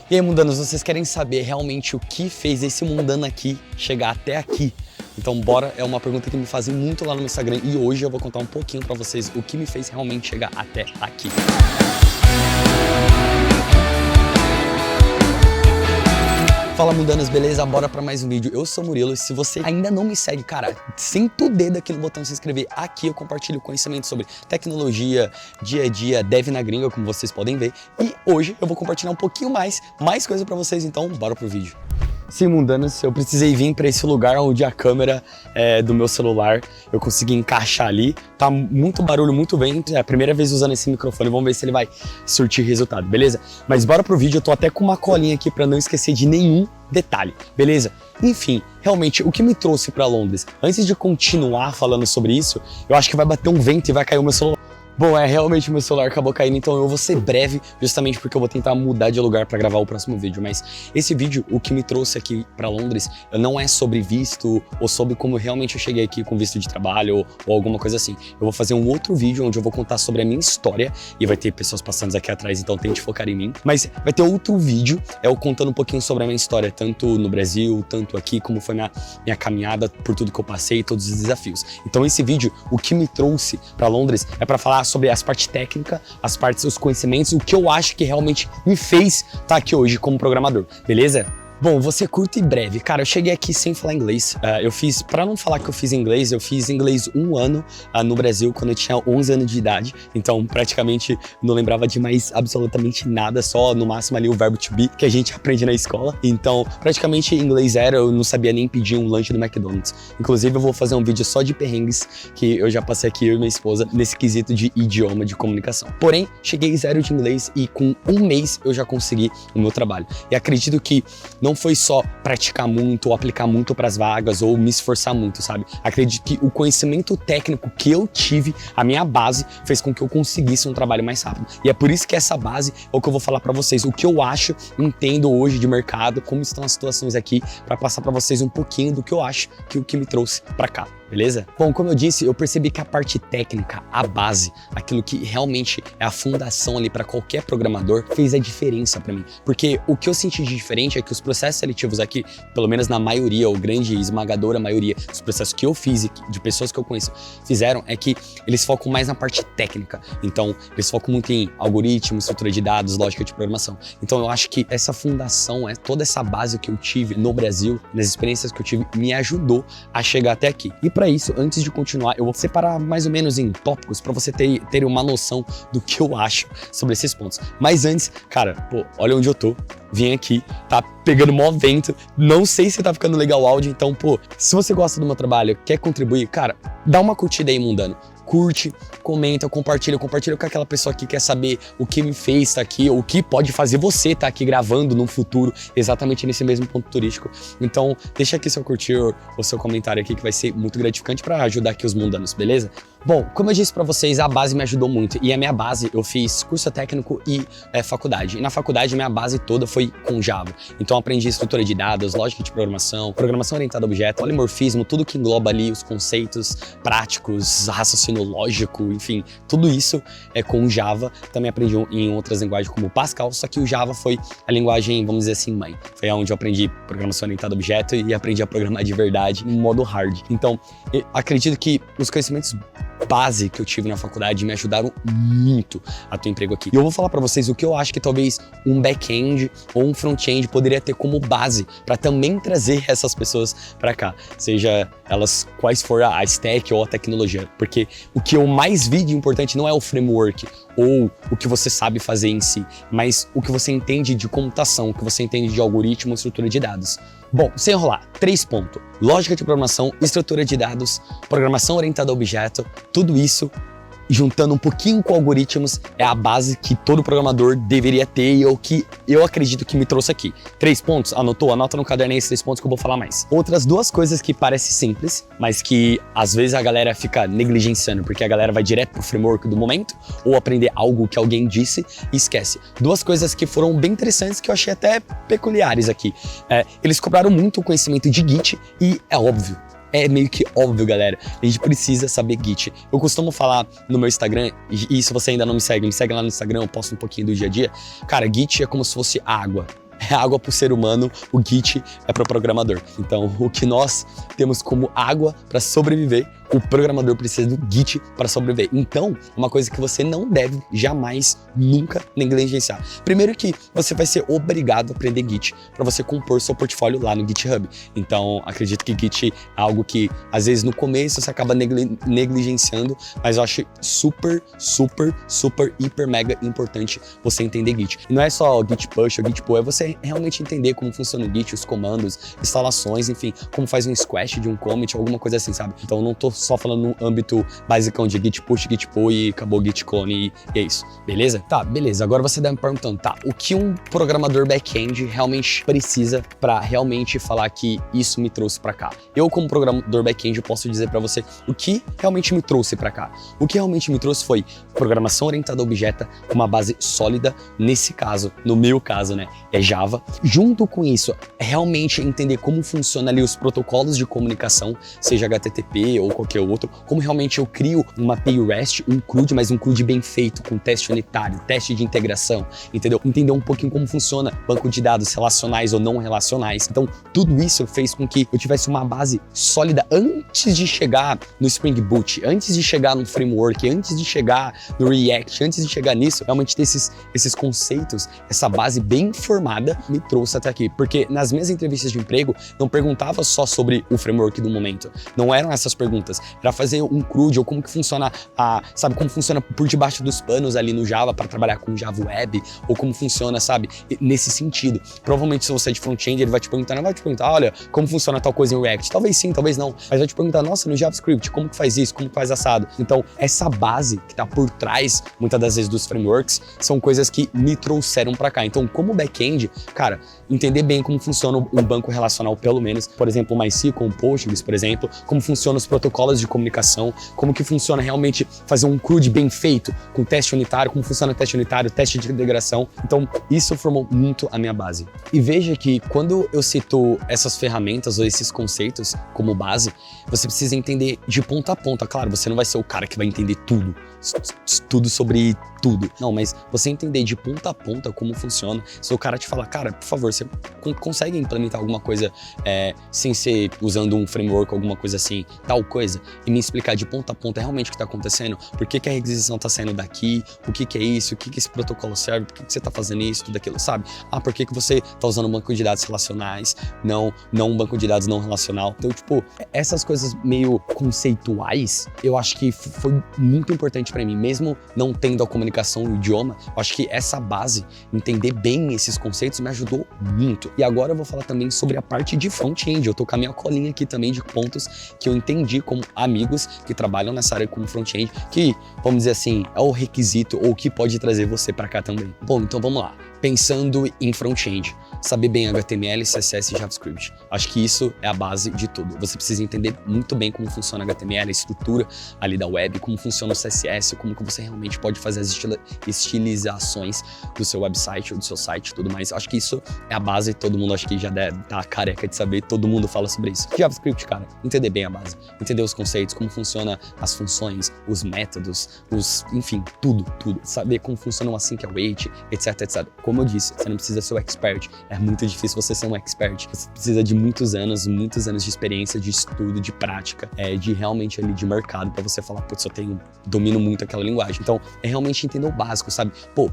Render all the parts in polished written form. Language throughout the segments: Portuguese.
E aí, mundanos, vocês querem saber realmente o que fez esse mundano aqui chegar até aqui? Então bora, é uma pergunta que me fazem muito lá no meu Instagram e hoje eu vou contar um pouquinho pra vocês o que me fez realmente chegar até aqui. Fala, mundanos, beleza? Bora pra mais um vídeo. Eu sou o Murilo e se você ainda não me segue, cara, senta o dedo aqui no botão de se inscrever. Aqui eu compartilho conhecimento sobre tecnologia, dia a dia, dev na gringa, como vocês podem ver. E hoje eu vou compartilhar um pouquinho mais coisa pra vocês, então bora pro vídeo. Sim, mundanos, eu precisei vir para esse lugar onde a câmera do meu celular eu consegui encaixar ali. Tá muito barulho, muito vento. É a primeira vez usando esse microfone, vamos ver se ele vai surtir resultado, beleza? Mas bora pro vídeo, eu tô até com uma colinha aqui para não esquecer de nenhum detalhe, beleza? Enfim, realmente, o que me trouxe para Londres? Antes de continuar falando sobre isso, eu acho que vai bater um vento e vai cair o meu celular. Bom, realmente meu celular acabou caindo, então eu vou ser breve, justamente porque eu vou tentar mudar de lugar para gravar o próximo vídeo. Mas esse vídeo, o que me trouxe aqui para Londres, não é sobre visto ou sobre como realmente eu cheguei aqui com visto de trabalho ou alguma coisa assim. Eu vou fazer um outro vídeo onde eu vou contar sobre a minha história e vai ter pessoas passando aqui atrás, então tente focar em mim. Mas vai ter outro vídeo, eu contando um pouquinho sobre a minha história, tanto no Brasil, tanto aqui, como foi minha caminhada por tudo que eu passei, todos os desafios. Então esse vídeo, o que me trouxe para Londres é para falar sobre as partes técnicas, as partes, os conhecimentos, o que eu acho que realmente me fez estar aqui hoje como programador, beleza? Bom, vou ser curto e breve. Cara, eu cheguei aqui sem falar inglês. Eu fiz, pra não falar que eu fiz inglês um ano no Brasil, quando eu tinha 11 anos de idade. Então, praticamente, não lembrava de mais absolutamente nada, só no máximo ali o verbo to be, que a gente aprende na escola. Então, praticamente, inglês eu não sabia nem pedir um lanche no McDonald's. Inclusive, eu vou fazer um vídeo só de perrengues que eu já passei aqui, eu e minha esposa, nesse quesito de idioma, de comunicação. Porém, cheguei zero de inglês e com um mês eu já consegui o meu trabalho. E acredito que não foi só praticar muito ou aplicar muito para as vagas ou me esforçar muito, sabe? Acredito que o conhecimento técnico que eu tive, a minha base, fez com que eu conseguisse um trabalho mais rápido. E é por isso que essa base é o que eu vou falar para vocês, o que eu acho, entendo hoje de mercado, como estão as situações aqui, para passar para vocês um pouquinho do que eu acho que o que me trouxe para cá. Beleza? Bom, como eu disse, eu percebi que a parte técnica, a base, aquilo que realmente é a fundação ali para qualquer programador, fez a diferença para mim. Porque o que eu senti de diferente é que os processos seletivos aqui, pelo menos na maioria, ou grande esmagadora maioria dos processos que eu fiz e de pessoas que eu conheço fizeram, é que eles focam mais na parte técnica. Então, eles focam muito em algoritmos, estrutura de dados, lógica de programação. Então, eu acho que essa fundação, toda essa base que eu tive no Brasil, nas experiências que eu tive, me ajudou a chegar até aqui. E para isso, antes de continuar, eu vou separar mais ou menos em tópicos para você ter uma noção do que eu acho sobre esses pontos. Mas antes, cara, pô, olha onde eu tô. Vim aqui, tá pegando mó vento, não sei se tá ficando legal o áudio, então, pô, se você gosta do meu trabalho, quer contribuir, cara, dá uma curtida aí, mundano. Curte, comenta, compartilha com aquela pessoa que quer saber o que me fez estar aqui, ou o que pode fazer você estar aqui gravando no futuro, exatamente nesse mesmo ponto turístico. Então, deixa aqui seu curtir ou seu comentário aqui, que vai ser muito gratificante para ajudar aqui os mundanos, beleza? Bom, como eu disse para vocês, a base me ajudou muito, e a minha base, eu fiz curso técnico e faculdade. E na faculdade, minha base toda foi com Java. Então, eu aprendi estrutura de dados, lógica de programação orientada a objeto, polimorfismo, tudo que engloba ali os conceitos práticos, raciocínio lógico, enfim, tudo isso é com Java. Também aprendi em outras linguagens como Pascal, só que o Java foi a linguagem, vamos dizer assim, mãe. Foi onde eu aprendi programação orientada a objeto e aprendi a programar de verdade no modo hard. Então, eu acredito que os conhecimentos base que eu tive na faculdade me ajudaram muito a ter um emprego aqui. E eu vou falar para vocês o que eu acho que talvez um back-end ou um front-end poderia ter como base para também trazer essas pessoas para cá, seja elas quais for a stack ou a tecnologia, porque o que eu mais vi de importante não é o framework ou o que você sabe fazer em si, mas o que você entende de computação, o que você entende de algoritmo e estrutura de dados. Bom, sem enrolar, 3 pontos. Lógica de programação, estrutura de dados, programação orientada a objeto, tudo isso juntando um pouquinho com algoritmos, é a base que todo programador deveria ter e é o que eu acredito que me trouxe aqui. 3 pontos? Anotou? Anota no caderno aí esses 3 pontos que eu vou falar mais. Outras 2 coisas que parecem simples, mas que às vezes a galera fica negligenciando, porque a galera vai direto pro framework do momento, ou aprender algo que alguém disse e esquece. 2 coisas que foram bem interessantes, que eu achei até peculiares aqui. Eles cobraram muito o conhecimento de Git e é óbvio. É meio que óbvio, galera. A gente precisa saber Git. Eu costumo falar no meu Instagram, e se você ainda não me segue lá no Instagram, eu posto um pouquinho do dia a dia. Cara, Git é como se fosse água. é água para o ser humano, o Git é para o programador. Então, o que nós temos como água para sobreviver, o programador precisa do Git para sobreviver. Então, uma coisa que você não deve jamais, nunca negligenciar. Primeiro que você vai ser obrigado a aprender Git para você compor seu portfólio lá no GitHub. Então, acredito que Git é algo que, às vezes, no começo você acaba negligenciando, mas eu acho super, hiper, mega importante você entender Git. E não é só o Git push ou Git pull, é você realmente entender como funciona o Git, os comandos, instalações, enfim, como faz um squash de um commit, alguma coisa assim, sabe? Então, eu não tô só falando no âmbito basicão de Git push, Git pull e acabou Git clone e é isso, beleza? Tá, beleza. Agora você deve me perguntando, tá, o que um programador back-end realmente precisa para realmente falar que isso me trouxe para cá? Eu, como programador back-end, posso dizer para você o que realmente me trouxe para cá. O que realmente me trouxe foi programação orientada a objeto, uma base sólida, nesse caso, no meu caso, né, é Java. Junto com isso, realmente entender como funciona ali os protocolos de comunicação, seja HTTP ou qualquer outro, como realmente eu crio uma API REST, um CRUD, mas um CRUD bem feito, com teste unitário, teste de integração, entendeu? Entender um pouquinho como funciona banco de dados relacionais ou não relacionais. Então, tudo isso fez com que eu tivesse uma base sólida antes de chegar no Spring Boot, antes de chegar no framework, antes de chegar no React, antes de chegar nisso, realmente ter esses conceitos, essa base bem formada me trouxe até aqui. Porque nas minhas entrevistas de emprego, não perguntava só sobre o framework do momento. Não eram essas perguntas. Era fazer um CRUD ou como que funciona sabe, como funciona por debaixo dos panos ali no Java para trabalhar com Java Web, ou como funciona, sabe, nesse sentido. Provavelmente se você é de front-end, ele vai te perguntar, não vai te perguntar, olha, como funciona tal coisa em React? Talvez sim, talvez não. Mas vai te perguntar, nossa, no JavaScript, como que faz isso? Como que faz assado? Então, essa base que tá por trás, muitas das vezes, dos frameworks, são coisas que me trouxeram para cá. Então, como back-end, cara, entender bem como funciona um banco relacional, pelo menos, por exemplo, o MySQL, o Postgres, por exemplo, como funcionam os protocolos de comunicação, como que funciona realmente fazer um CRUD bem feito, com teste unitário, como funciona o teste unitário, teste de integração. Então, isso formou muito a minha base. E veja que quando eu cito essas ferramentas ou esses conceitos como base, você precisa entender de ponta a ponta. Claro, você não vai ser o cara que vai entender tudo sobre tudo. Não, mas você entender de ponta a ponta como funciona. Se o cara te falar, cara, por favor, você consegue implementar alguma coisa sem ser usando um framework, alguma coisa assim, tal coisa, e me explicar de ponta a ponta realmente o que está acontecendo, por que a requisição está saindo daqui, o que é isso, o que esse protocolo serve, por que você está fazendo isso, tudo aquilo, sabe? Ah, por que você está usando um banco de dados relacionais, não um banco de dados não relacional. Então, tipo, essas coisas meio conceituais, eu acho que foi muito importante para mim, mesmo não tendo a comunicação e o idioma, eu acho que essa base, entender bem esses conceitos, me ajudou muito. E agora eu vou falar também sobre a parte de front-end. Eu tô com a minha colinha aqui também de pontos que eu entendi como amigos que trabalham nessa área como front-end, que, vamos dizer assim, é o requisito ou que pode trazer você para cá também. Bom, então vamos lá. Pensando em front-end, saber bem HTML, CSS e JavaScript. Acho que isso é a base de tudo. Você precisa entender muito bem como funciona HTML, a estrutura ali da web, como funciona o CSS, como que você realmente pode fazer as estilizações do seu website ou do seu site e tudo mais. Acho que isso é a base, todo mundo acho que já deve estar careca de saber, todo mundo fala sobre isso. JavaScript, cara, entender bem a base, entender os conceitos, como funciona as funções, os métodos, enfim, tudo. Saber como funciona o async await, etc. Como eu disse, você não precisa ser um expert. É muito difícil você ser um expert. Você precisa de muitos anos de experiência, de estudo, de prática, de realmente ali de mercado para você falar, putz, domino muito aquela linguagem. Então, é realmente entender o básico, sabe? Pô,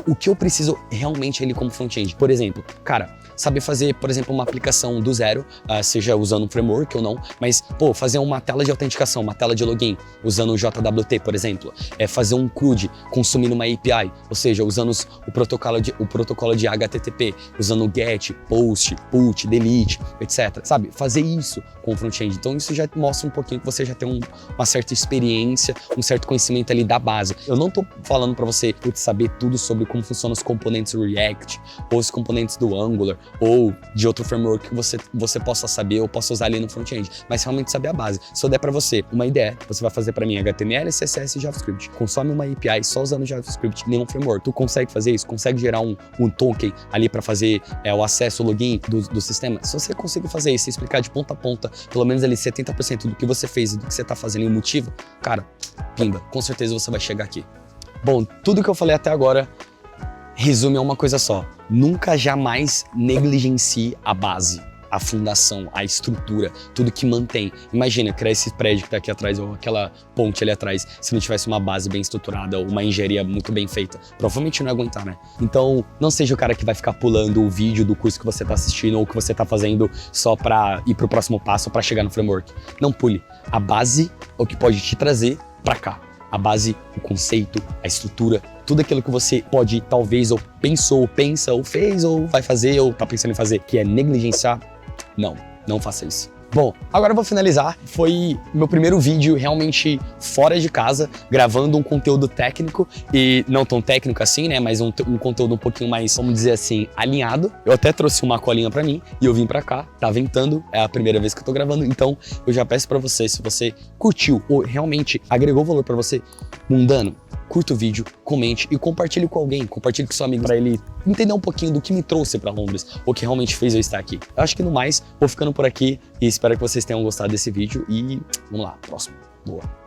o que eu preciso realmente ali como front-end? Por exemplo, cara, saber fazer, por exemplo, uma aplicação do zero, seja usando um framework ou não, mas, pô, fazer uma tela de autenticação, uma tela de login, usando o JWT, por exemplo, fazer um CRUD consumindo uma API, ou seja, usando o protocolo de HTTP, usando GET, POST, PUT, DELETE, etc. Sabe? Fazer isso com o front-end. Então, isso já mostra um pouquinho que você já tem uma certa experiência, um certo conhecimento ali da base. Eu não tô falando para você saber tudo sobre como funcionam os componentes do React, ou os componentes do Angular, ou de outro framework que você possa saber ou possa usar ali no front-end, mas realmente saber a base. Se eu der para você uma ideia, você vai fazer para mim HTML, CSS e JavaScript. Consome uma API só usando JavaScript, nenhum framework. Tu consegue fazer isso? Consegue gerar um token ali para fazer o acesso, o login do sistema? Se você conseguir fazer isso e explicar de ponta a ponta, pelo menos ali 70% do que você fez e do que você tá fazendo e o motivo, cara, pimba, com certeza você vai chegar aqui. Bom, tudo que eu falei até agora resume a uma coisa só. Nunca jamais negligencie a base, a fundação, a estrutura, tudo que mantém. Imagina, criar esse prédio que tá aqui atrás, ou aquela ponte ali atrás, se não tivesse uma base bem estruturada, ou uma engenharia muito bem feita, provavelmente não ia aguentar, né? Então, não seja o cara que vai ficar pulando o vídeo do curso que você tá assistindo, ou que você tá fazendo só pra ir pro próximo passo, pra chegar no framework. Não pule. A base é o que pode te trazer pra cá. A base, o conceito, a estrutura, tudo aquilo que você pode, talvez, ou pensou, ou pensa, ou fez, ou vai fazer, ou tá pensando em fazer, que é negligenciar. Não faça isso. Bom, agora eu vou finalizar. Foi meu primeiro vídeo realmente fora de casa, gravando um conteúdo técnico, e não tão técnico assim, né, mas um conteúdo um pouquinho mais, vamos dizer assim, alinhado. Eu até trouxe uma colinha pra mim, e eu vim pra cá, tá ventando, é a primeira vez que eu tô gravando, então eu já peço pra você, se você curtiu ou realmente agregou valor pra você, mundano, curta o vídeo, comente e compartilhe com alguém, compartilhe com seu amigo para ele entender um pouquinho do que me trouxe para Londres, o que realmente fez eu estar aqui. Eu acho que no mais, vou ficando por aqui e espero que vocês tenham gostado desse vídeo e vamos lá, próximo. Boa.